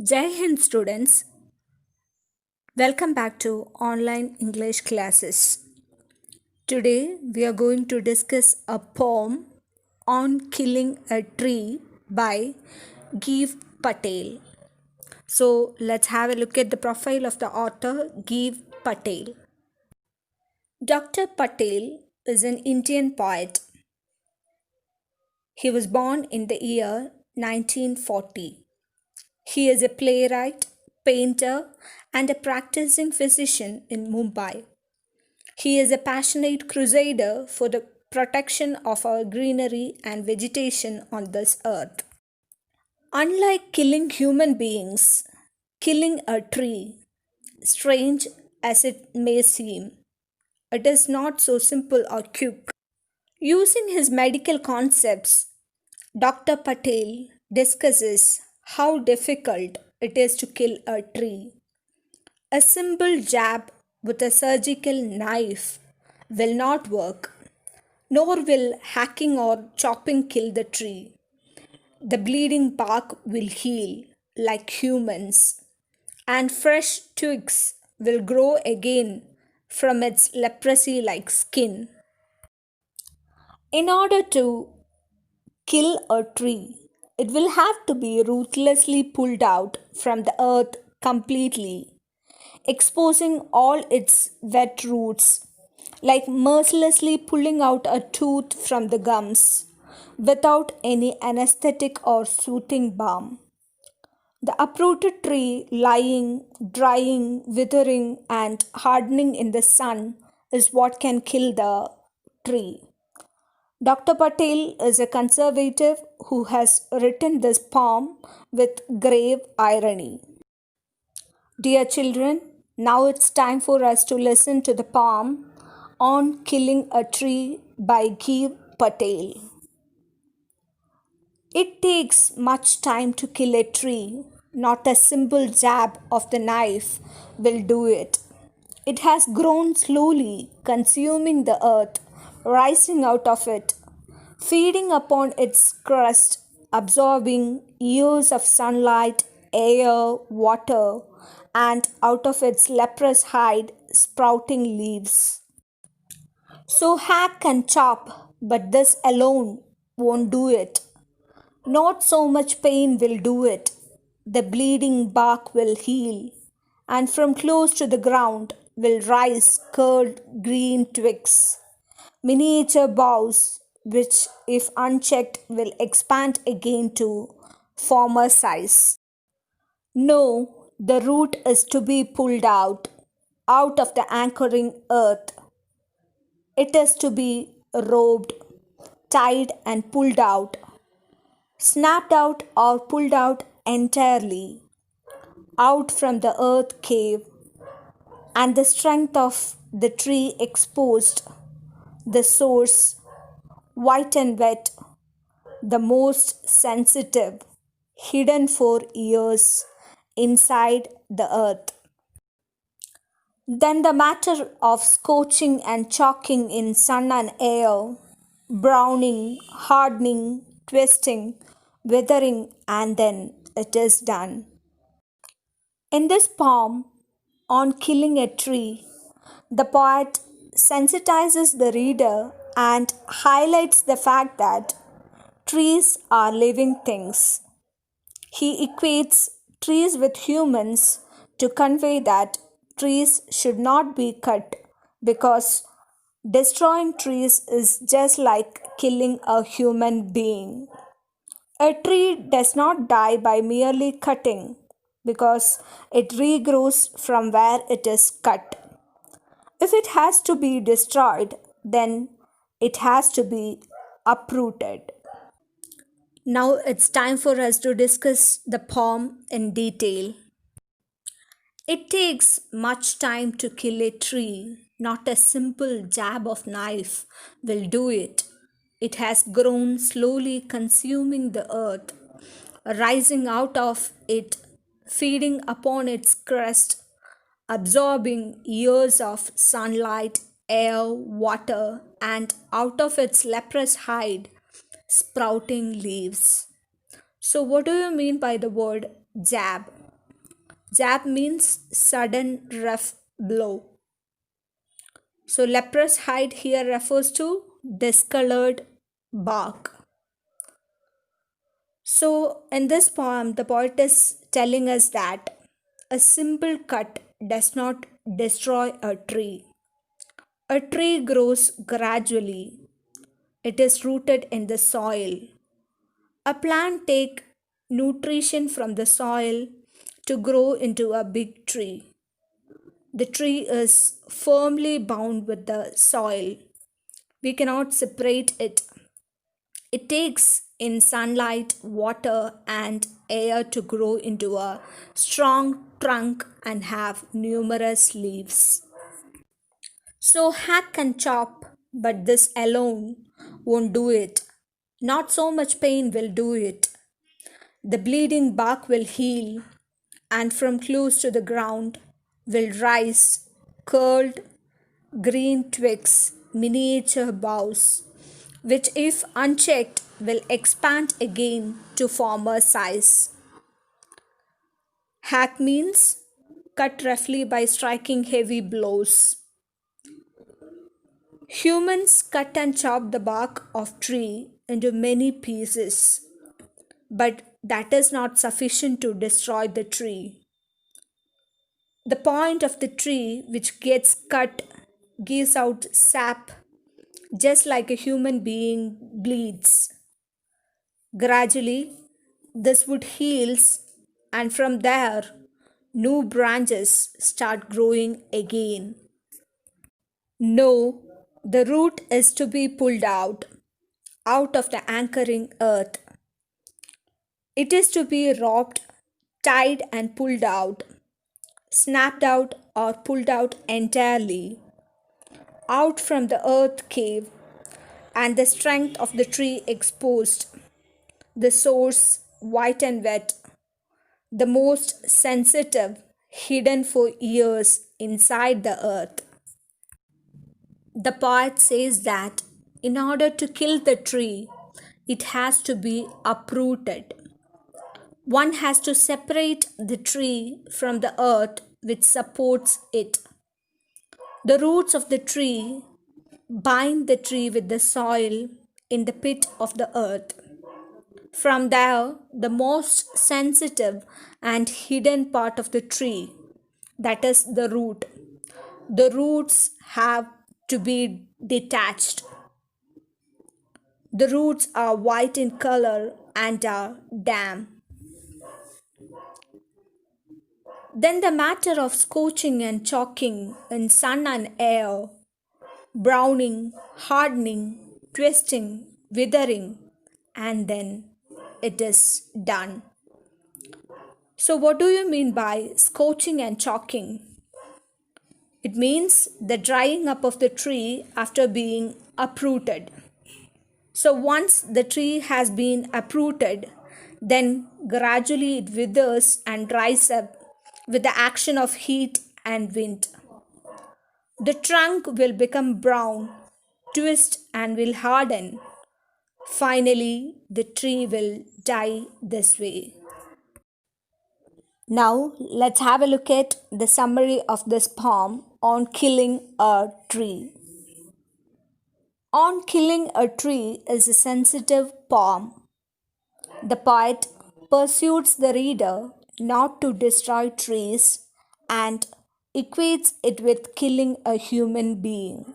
Jai Hind students, welcome back to online English classes. Today we are going to discuss a poem on killing a tree by Giv Patel. So let's have a look at the profile of the author Giv Patel. Dr. Patel is an Indian poet. He was born in the year 1940. He is a playwright, painter, and a practicing physician in Mumbai. He is a passionate crusader for the protection of our greenery and vegetation on this earth. Unlike killing human beings, killing a tree, strange as it may seem, it is not so simple or quick. Using his medical concepts, Dr. Patel discusses how difficult it is to kill a tree. A simple jab with a surgical knife will not work, nor will hacking or chopping kill the tree. The bleeding bark will heal like humans, and fresh twigs will grow again from its leprosy like skin. In order to kill a tree, it will have to be ruthlessly pulled out from the earth completely, exposing all its wet roots, like mercilessly pulling out a tooth from the gums without any anesthetic or soothing balm. The uprooted tree lying, drying, withering, and hardening in the sun is what can kill the tree. Dr. Patel is a conservative who has written this poem with grave irony. Dear children, now it's time for us to listen to the poem on killing a tree by Giv Patel. It takes much time to kill a tree, not a simple jab of the knife will do it. It has grown slowly, consuming the earth, rising out of it, feeding upon its crust, absorbing years of sunlight, air, water, and out of its leprous hide, sprouting leaves. So hack and chop, but this alone won't do it. Not so much pain will do it. The bleeding bark will heal, and from close to the ground will rise curled green twigs, miniature boughs, which, if unchecked, will expand again to former size. No, the root is to be pulled out of the anchoring earth. It is to be roped, tied, and pulled out, snapped out or pulled out entirely, out from the earth cave, and the strength of the tree exposed, the source, white and wet, the most sensitive, hidden for years inside the earth. Then the matter of scorching and chalking in sun and air, browning, hardening, twisting, withering, and then it is done. In this poem on killing a tree, the poet sensitizes the reader and highlights the fact that trees are living things. He equates trees with humans to convey that trees should not be cut because destroying trees is just like killing a human being. A tree does not die by merely cutting because it regrows from where it is cut. If it has to be destroyed, then it has to be uprooted. Now it's time for us to discuss the poem in detail. It takes much time to kill a tree, not a simple jab of knife will do it. It has grown slowly, consuming the earth, rising out of it, feeding upon its crust, absorbing years of sunlight, air, water, and out of its leprous hide, sprouting leaves. So, what do you mean by the word jab? Zap means sudden rough blow. So leprous hide here refers to discolored bark. So in this poem, the poet is telling us that a simple cut does not destroy a tree. A tree grows gradually. It is rooted in the soil. A plant takes nutrition from the soil to grow into a big tree. The tree is firmly bound with the soil. We cannot separate it. It takes in sunlight, water, and air to grow into a strong trunk and have numerous leaves. So, hack and chop, but this alone won't do it. Not so much pain will do it. The bleeding bark will heal, and from close to the ground will rise curled green twigs, miniature boughs, which, if unchecked, will expand again to former size. Hack means cut roughly by striking heavy blows. Humans cut and chop the bark of tree into many pieces, but that is not sufficient to destroy the tree. The point of the tree which gets cut gives out sap just like a human being bleeds. Gradually, this wood heals, and from there, new branches start growing again. No, the root is to be pulled out of the anchoring earth. It is to be robbed, tied, and pulled out, snapped out, or pulled out entirely, out from the earth cave, and the strength of the tree exposed, the source white and wet, the most sensitive, hidden for years inside the earth. The poet says that in order to kill the tree, it has to be uprooted. One has to separate the tree from the earth which supports it. The roots of the tree bind the tree with the soil in the pit of the earth. From there, the most sensitive and hidden part of the tree, that is the root, the roots have to be detached. The roots are white in color and are damp. Then the matter of scorching and chalking in sun and air, browning, hardening, twisting, withering, and then it is done. So, what do you mean by scorching and chalking? It means the drying up of the tree after being uprooted. So, once the tree has been uprooted, then gradually it withers and dries up with the action of heat and wind. The trunk will become brown, twist, and will harden. Finally, the tree will die this way. Now, let's have a look at the summary of this poem on killing a tree. On Killing a Tree is a sensitive poem. The poet pursues the reader not to destroy trees and equates it with killing a human being.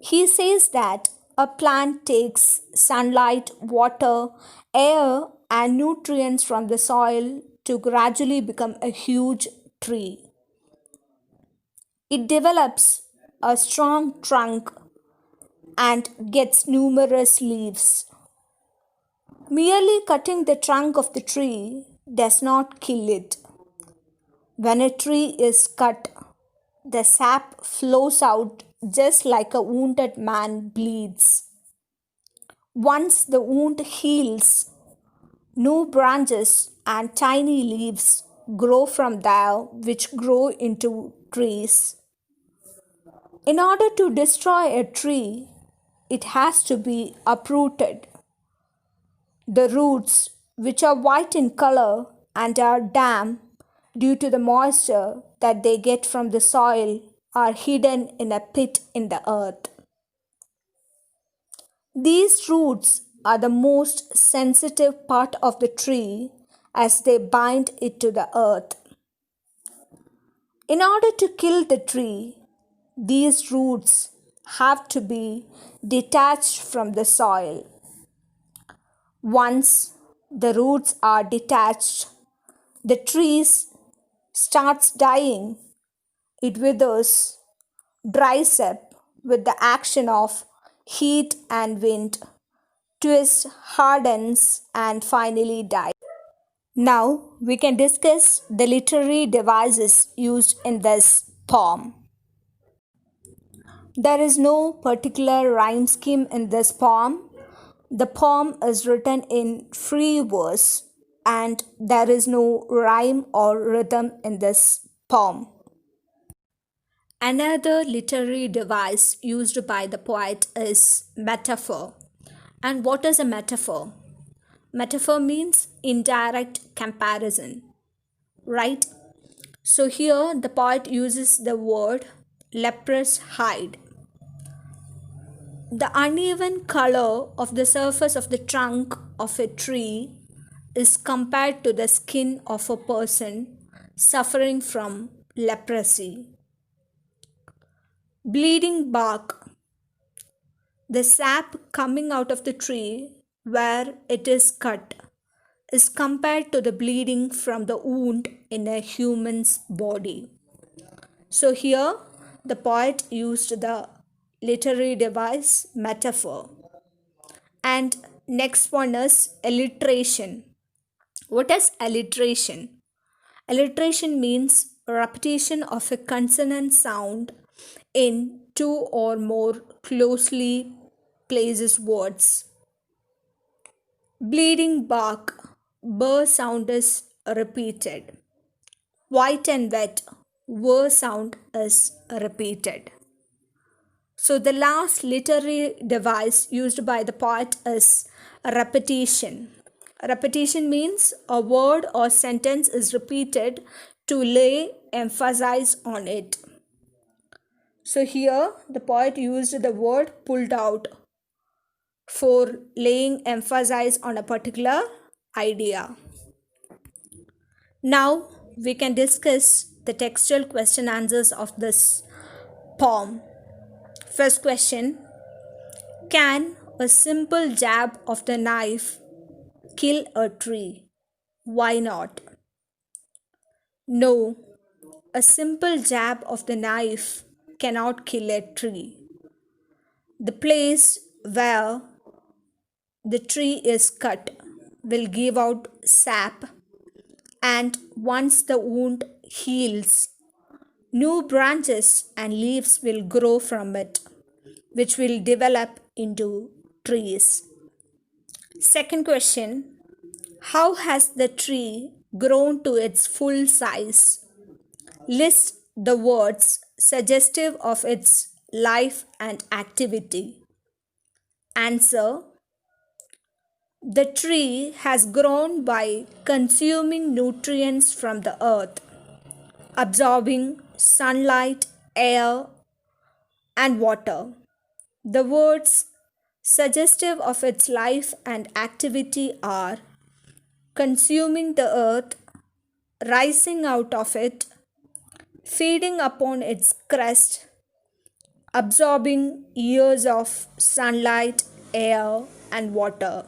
He says that a plant takes sunlight, water, air, and nutrients from the soil to gradually become a huge tree. It develops a strong trunk and gets numerous leaves. Merely cutting the trunk of the tree does not kill it. When a tree is cut, the sap flows out just like a wounded man bleeds. Once the wound heals, new branches and tiny leaves grow from there, which grow into trees. In order to destroy a tree, it has to be uprooted. The roots, which are white in color and are damp, due to the moisture that they get from the soil, are hidden in a pit in the earth. These roots are the most sensitive part of the tree as they bind it to the earth. In order to kill the tree, these roots have to be detached from the soil. Once the roots are detached, the tree starts dying. It withers, dries up with the action of heat and wind, twists, hardens, and finally dies. Now we can discuss the literary devices used in this poem. There is no particular rhyme scheme in this poem. The poem is written in free verse and there is no rhyme or rhythm in this poem. Another literary device used by the poet is metaphor. And what is a metaphor? Metaphor means indirect comparison, right? So here the poet uses the word leprous hide. The uneven color of the surface of the trunk of a tree is compared to the skin of a person suffering from leprosy. Bleeding bark, the sap coming out of the tree where it is cut, is compared to the bleeding from the wound in a human's body. So here the poet used the literary device metaphor. And next one is alliteration. What is alliteration? Alliteration means repetition of a consonant sound in two or more closely placed words. Bleeding bark, burr sound is repeated. White and wet, whir sound is repeated. So the last literary device used by the poet is repetition. Repetition means a word or sentence is repeated to lay emphasis on it. So here the poet used the word pulled out for laying emphasis on a particular idea. Now we can discuss the textual question answers of this poem. First question: can a simple jab of the knife kill a tree? Why not? No, a simple jab of the knife cannot kill a tree. The place where the tree is cut will give out sap, and once the wound heals, new branches and leaves will grow from it, which will develop into trees. Second question: how has the tree grown to its full size? List the words suggestive of its life and activity. Answer: the tree has grown by consuming nutrients from the earth, absorbing sunlight, air, and water. The words suggestive of its life and activity are consuming the earth, rising out of it, feeding upon its crust, absorbing years of sunlight, air, and water.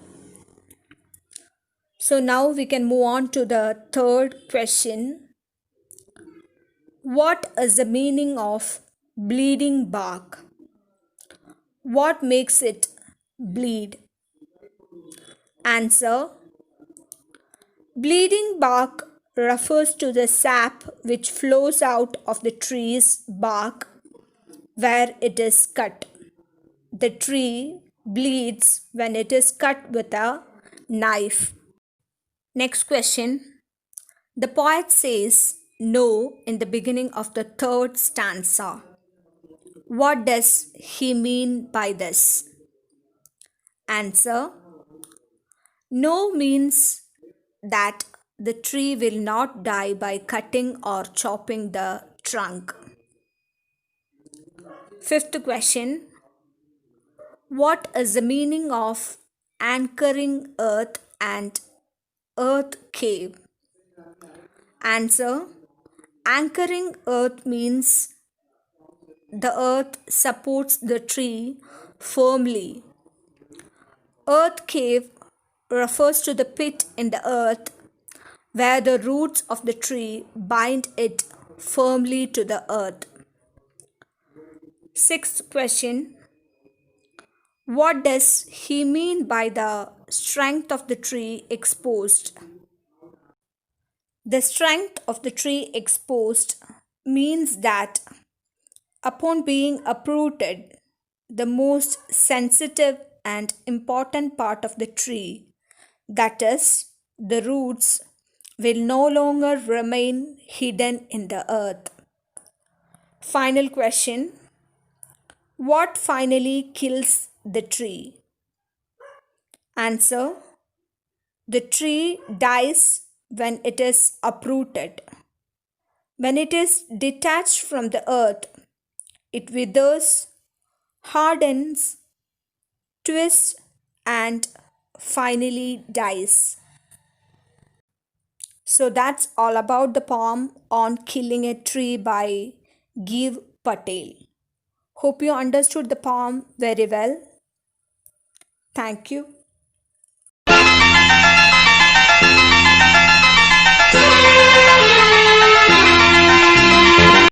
So now we can move on to the third question. What is the meaning of bleeding bark? What makes it bleed? Answer: bleeding bark refers to the sap which flows out of the tree's bark where it is cut. The tree bleeds when it is cut with a knife. Next question. The poet says no in the beginning of the third stanza. What does he mean by this? Answer: no means that the tree will not die by cutting or chopping the trunk. Fifth question. What is the meaning of anchoring earth and earth cave? Answer. Anchoring earth means the earth supports the tree firmly. Earth cave refers to the pit in the earth where the roots of the tree bind it firmly to the earth. Sixth question. What does he mean by the strength of the tree exposed? The strength of the tree exposed means that upon being uprooted, the most sensitive and important part of the tree, that is, the roots, will no longer remain hidden in the earth. Final question. What finally kills the tree? Answer. The tree dies when it is uprooted. When it is detached from the earth, it withers, hardens, twists, and finally dies. So that's all about the poem on killing a tree by Give Patel. Hope you understood the poem very well. Thank you.